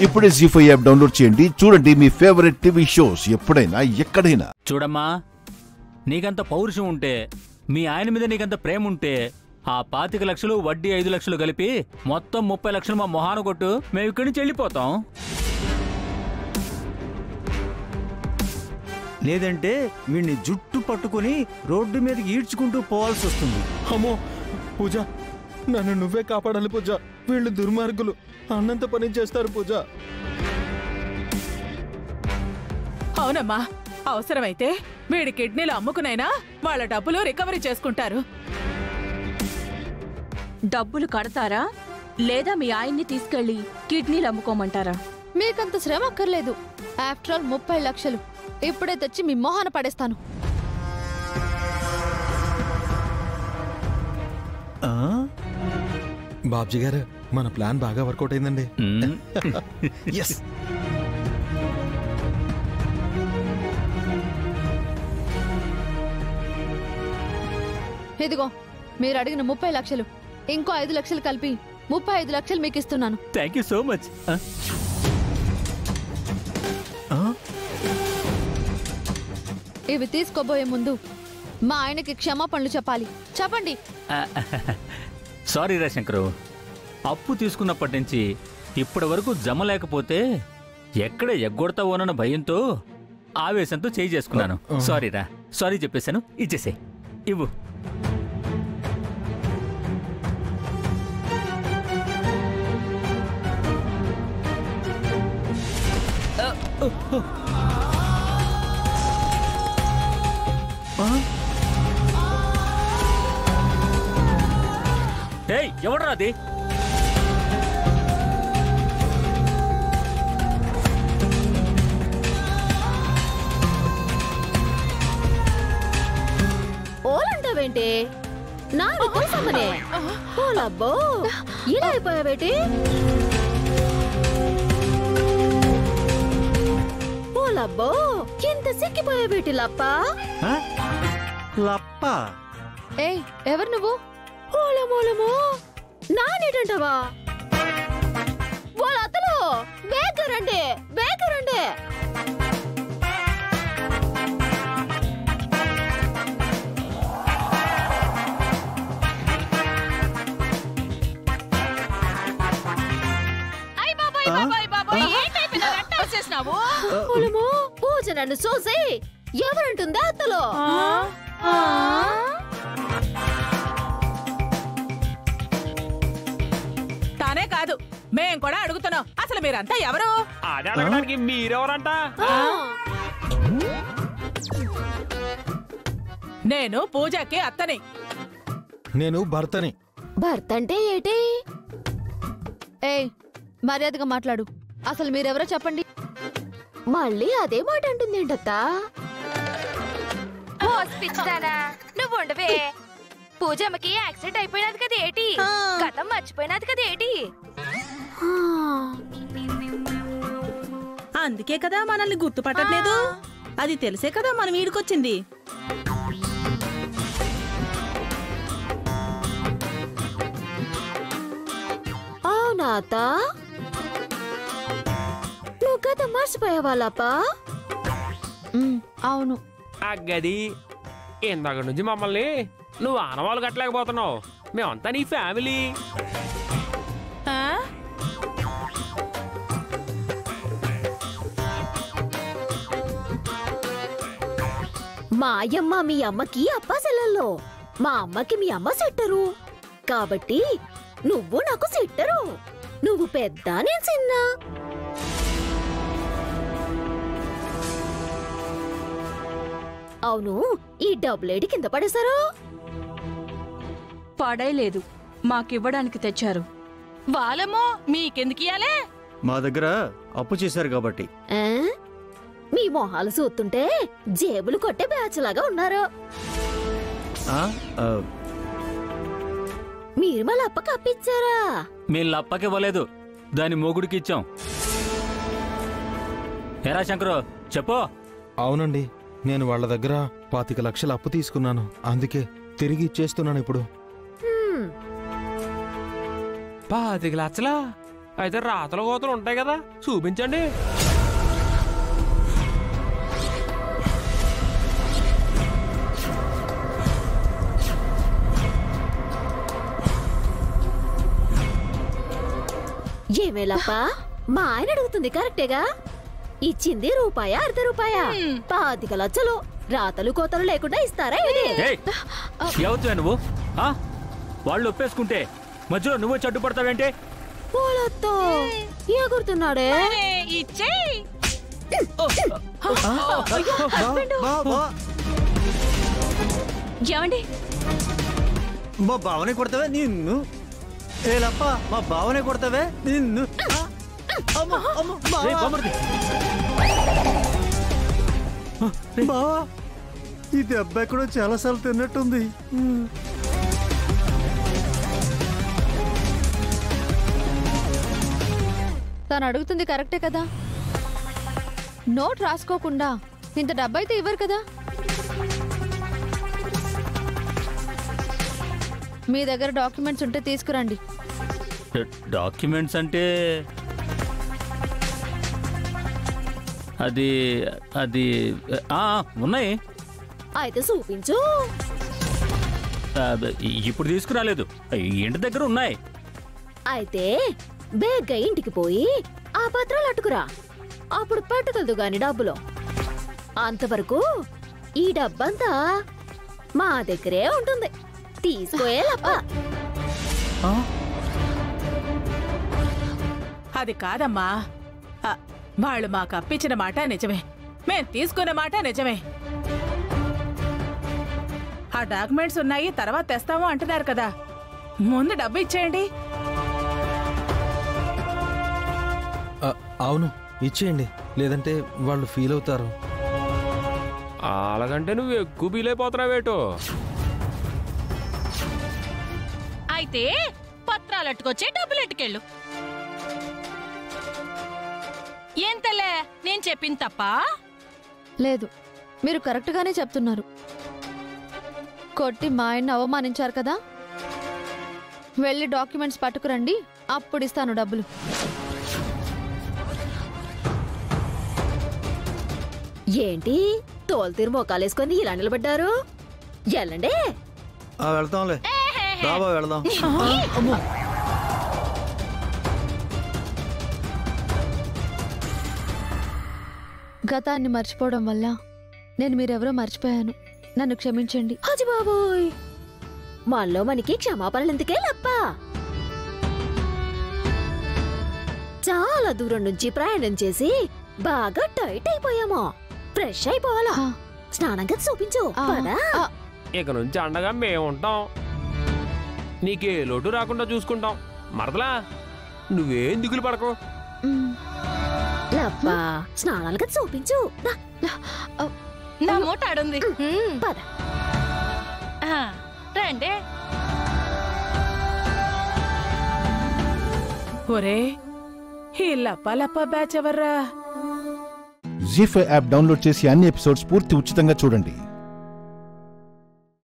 ఇప్పుడే జీ5 app download చేయండి. చూడండి మీ ఫేవరెట్ టీవీ షోస్ ఎప్పుడైనా ఎక్కడైనా. చూడమ్మా, నీకంత పౌరుషం ఉంటే, మీ ఆయన మీద నీకంత ప్రేమ ఉంటే, ఆ 25 లక్షలు వడ్డీ 5 లక్షలు కలిపి మొత్తం 30 లక్షలు మా మొహాన కొట్టు, మేము ఇక్కడి నుంచి వెళ్ళిపోతాం. లేదంటే వీడిని జుట్టు పట్టుకుని రోడ్డు మీదకి ఈడ్చుకుంటూ పోవాల్సి వస్తుంది. అమ్మో పూజ, నన్ను నువ్వే కాపాడాలి పూజ. వీళ్ళు దుర్మార్గులు, అన్నంత పని చేస్తారు పూజ. అవునమ్మా, అవసరమైతే వీడి కిడ్నీలు అమ్ముకునైనా వాళ్ళ డబ్బులు రికవరీ చేసుకుంటారు. డబ్బులు కడతారా లేదా మీ ఆయన్ని తీసుకెళ్లి కిడ్నీలు అమ్ముకోమంటారా? మీకంత శ్రమ అక్కర్లేదు. ఆఫ్టర్ ఆల్ 30 లక్షలు ఇప్పుడే తెచ్చి మీ మొహాన పడేస్తాను. బాబ్జీ గారు, మన ప్లాన్ బాగా వర్కౌట్ అయిందండి. ఎస్. ఇదిగో మీరు అడిగిన 30 లక్షలు, ఇంకో 5 లక్షలు కలిపి 35 లక్షలు మీకు ఇస్తున్నాను. Thank you so much. ఇవి తీసుకోబోయే ముందు మా ఆయనకి క్షమాపణలు చెప్పాలి. చెప్పండి. సారీ రా శంకరు, అప్పు తీసుకున్నప్పటి నుంచి ఇప్పటి వరకు జమ లేకపోతే ఎక్కడ ఎగ్గొడతావోనన్న భయంతో ఆవేశంతో చేయి చేసుకున్నాను. సారీ రా, సారీ చెప్పేశాను. ఇచ్చేసే, ఇవ్వు. ఏయ్, ఎవడ్రా అది? ఓలంటావేంటి? నాకు కోసమనే. ఓలబ్బో, ఇలా అయిపోయావేటి? ఓలబ్బో, ఎంత సిక్కిపోయావేటి లప్ప? లప్ప? ఏయ్, ఎవరు నువ్వు? ఓలమోలమో, నానేటంటావా? వాళ్ళ అత్తలు బేకరండి, బేకరండి. పూజ నన్ను చూసి ఎవరంటుందా అత్తలో? తానే కాదు, మేం కూడా అడుగుతున్నాం. అసలు మీరంతా ఎవరు? అదే అడగడానికి మీరెవరంట? నేను పూజకి అత్తని. నేను భర్తని. భర్త అంటే ఏంటి? ఏయ్, మర్యాదగా మాట్లాడు. అసలు మీరెవరో చెప్పండి. మళ్ళీ అదే మాట అంటుంది ఏంటత్తా? నువ్వు ఉండవే. పూజమ్మకి యాక్సిడెంట్ అయిపోయినది కదా ఏటి, గతం మర్చిపోయినది కదా ఏటి. అందుకే కదా మనల్ని గుర్తుపట్టట్లేదు. అది తెలిసే కదా మనం వీడికొచ్చింది. అవునా అత్త? నువ్వు కథ మర్చిపోయేవాళ్ళప్ప? అవును. అగ్గది, ఇందాక నుంచి మమ్మల్ని నువ్వు ఆనవాళ్ళు కట్టలేకపోతున్నావు. మేమంతా నీ ఫ్యామిలీ. మా అయ్యమ్మ మీ అమ్మకి అప్ప సెల్లల్లో, మా అమ్మకి మీ అమ్మ సెట్టరు. కాబట్టి నువ్వు నాకు సెట్టరు. నువ్వు పెద్ద, నేను చిన్న. అవును, ఈ డబ్బులేడి కింద పడేశారు? పడేలేదు, మాకివ్వడానికి తెచ్చారు. వాళ్ళేమో మీకెందుకు ఇయ్యాలే? మా దగ్గర అప్పు చేశారు కాబట్టి. మీ మొహాలు చూస్తుంటే జేబులు కొట్టే బ్యాచ్ లాగా ఉన్నారు. మీరు మళ్ళీ అప్పకి అప్పిచ్చారా? మీ లప్పకి ఇవ్వలేదు, దాని మొగుడికి ఇచ్చాం. ఎరా శంకరు, చెప్పు. అవునండి, నేను వాళ్ళ దగ్గర 25 లక్షలు అప్పు తీసుకున్నాను. అందుకే తిరిగి ఇచ్చేస్తున్నాను ఇప్పుడు. 25 లక్షలా? అయితే రాతల కోతలు ఉంటాయి కదా, చూపించండి. ఏమేలప్ప మా ఆయన అడుగుతుంది కరెక్టేగా? ఇచ్చింది రూపాయ అర్ధ రూపాయ 25 లక్షలు రాతలు కోతలు లేకుండా ఇస్తారా? ఎవరు నువ్వు? వాళ్ళు ఒప్పేసుకుంటే మధ్యలో నువ్వు చడ్డుపడతావేంటే? పోలొత్తో ఎగురుతున్నాడే. ఏమండి మా బావనే కొడతావే నిన్ను. ఏలప్ప మా బావనే కొడతావే నిన్ను. బావా ఈ దెబ్బ ఎక్కడో చాలాసార్లు తిన్నట్టుంది. తను అడుగుతుంది కరెక్టే కదా. నోట్ రాసుకోకుండా ఇంత డబ్బైతే ఇవ్వరు కదా. మీ దగ్గర డాక్యుమెంట్స్ ఉంటే తీసుకురండి. డాక్యుమెంట్స్ అంటే అది అది ఉన్నాయి. అయితే చూపించు. ఇప్పుడు తీసుకురాలేదు, ఇంటి దగ్గర ఉన్నాయి. అయితే బేగ్గా ఇంటికి పోయి ఆ పత్రాలు అట్టుకురా. అప్పుడు పట్టుకలదు గాని డబ్బులు. అంతవరకు ఈ డబ్బంతా మా దగ్గరే ఉంటుంది. తీసుకోయేలప్ప. అది కాదమ్మా, వాళ్ళు మాకు అప్పించిన మాట నిజమే, మేం తీసుకున్న మాట నిజమే. ఆ డాక్యుమెంట్స్ ఉన్నాయి, తర్వాత తెస్తాము అంటున్నారు కదా. ముందు డబ్బు ఇచ్చేయండి. అవును ఇచ్చేయండి, లేదంటే వాళ్ళు ఫీల్ అవుతారు. అలాగంటే నువ్వు ఎక్కువ ఫీల్ అయిపోతున్నావేటో. అయితే పత్రాలు అట్టుకొచ్చి డబ్బులు ఎట్టుకెళ్ళు. ఏంతలే నేను చెప్పింది తప్ప? లేదు, మీరు కరెక్ట్గానే చెప్తున్నారు. కొట్టి మా ఆయన్ని అవమానించారు కదా. వెళ్ళి డాక్యుమెంట్స్ పట్టుకురండి, అప్పుడు ఇస్తాను డబ్బులు. ఏంటి తోలుతీరు మోకాలేసుకొని ఇలా నిలబడ్డారు? ఎల్లండి. వెళ్తాంలే, రాబా వెళదాం. గతాన్ని మర్చిపోవడం వల్ల నేను మీరెవరో మర్చిపోయాను. నన్ను క్షమించండి. అజి బాబోయ్, మనలో మనకి క్షమాపణలు ఎందుకే లప్ప? చాలా దూరం నుంచి ప్రయాణం చేసి బాగా టైట్ అయిపోయామో. ఫ్రెష్ అయిపోవాలా. స్నానం కదా చూపించు. ఇక నుంచి అండగా మేముంటాం. నీకే లోటు రాకుండా చూసుకుంటాం. మరదలా నువ్వేం దిగులు పడకు. లప్ప స్నానాలు కదా చూపించు. నా మూట ఆడుంది. పద రండి. ఒరే ఈ లప్ప లప్ప బ్యాచ్ ఎవర్రా? జీ5 యాప్ డౌన్లోడ్ చేసి అన్ని ఎపిసోడ్స్ పూర్తి ఉచితంగా చూడండి.